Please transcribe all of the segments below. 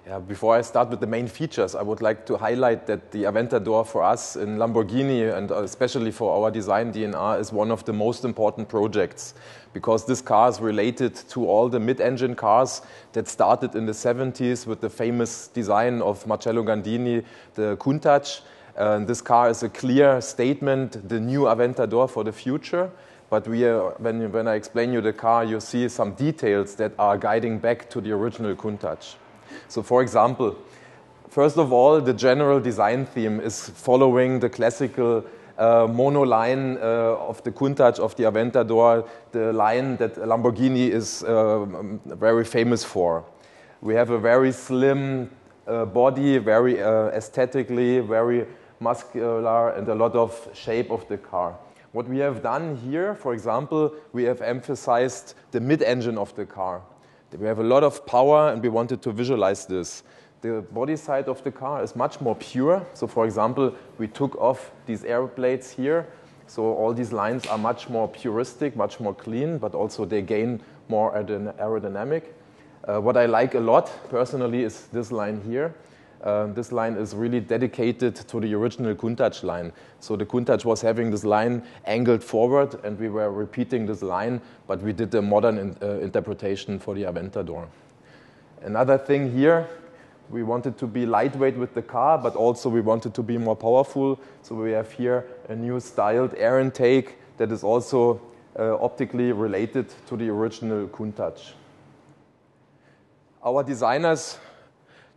Yeah, before I start with the main features, I would like to highlight that the Aventador for us in Lamborghini, and especially for our design DNA, is one of the most important projects, because this car is related to all the mid-engine cars that started in the 70s with the famous design of Marcello Gandini, the Countach. This car is a clear statement, the new Aventador for the future. But when I explain you the car, you see some details that are guiding back to the original Countach. So for example, first of all, the general design theme is following the classical monoline of the Countach, of the Aventador, the line that Lamborghini is very famous for. We have a very slim body, very aesthetically, very muscular, and a lot of shape of the car. What we have done here, for example, we have emphasized the mid-engine of the car. We have a lot of power, and we wanted to visualize this. The body side of the car is much more pure. So, for example, we took off these air plates here. So all these lines are much more puristic, much more clean, but also they gain more aerodynamic. What I like a lot, personally, is this line here. This line is really dedicated to the original Countach line. So the Countach was having this line angled forward, and we were repeating this line, but we did a modern interpretation for the Aventador. Another thing here, we wanted to be lightweight with the car, but also we wanted to be more powerful. So we have here a new styled air intake that is also optically related to the original Countach. Our designers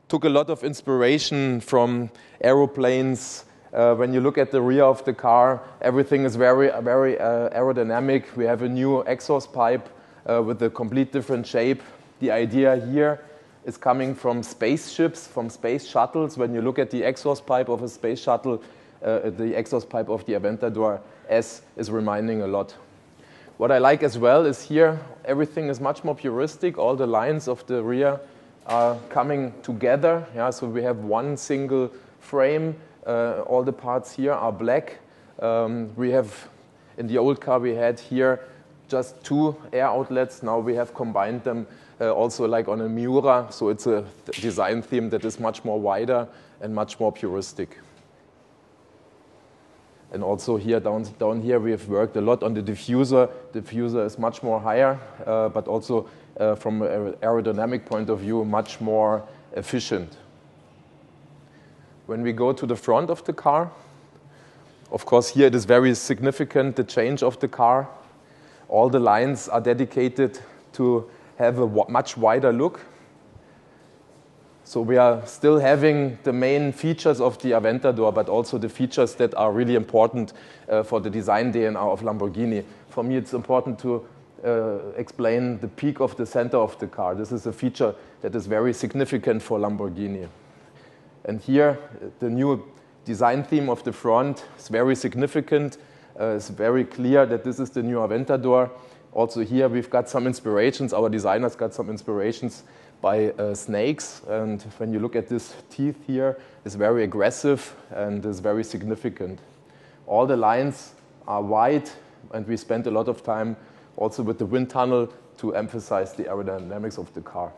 took a lot of inspiration from aeroplanes. When you look at the rear of the car, everything is very aerodynamic. We have a new exhaust pipe with a complete different shape. The idea here is coming from spaceships, from space shuttles. When you look at the exhaust pipe of a space shuttle, the exhaust pipe of the Aventador S is reminding a lot. What I like as well is here, everything is much more puristic. All the lines of the rear are coming together. Yeah, so we have one single frame. All the parts here are black. We have, in the old car we had here just two air outlets. Now we have combined them also like on a Miura. So it's a design theme that is much more wider and much more puristic. And also here, down here, we have worked a lot on the diffuser. The diffuser is much more higher, but also from an aerodynamic point of view, much more efficient. When we go to the front of the car, of course, here it is very significant, the change of the car. All the lines are dedicated to have a much wider look. So we are still having the main features of the Aventador, but also the features that are really important for the design DNA of Lamborghini. For me, it's important to explain the peak of the center of the car. This is a feature that is very significant for Lamborghini. And here, the new design theme of the front is very significant. It's very clear that this is the new Aventador. Also here, we've got some inspirations. Our designers got some inspirations by snakes, and when you look at this teeth here, it's very aggressive and is very significant. All the lines are wide, and we spent a lot of time also with the wind tunnel to emphasize the aerodynamics of the car.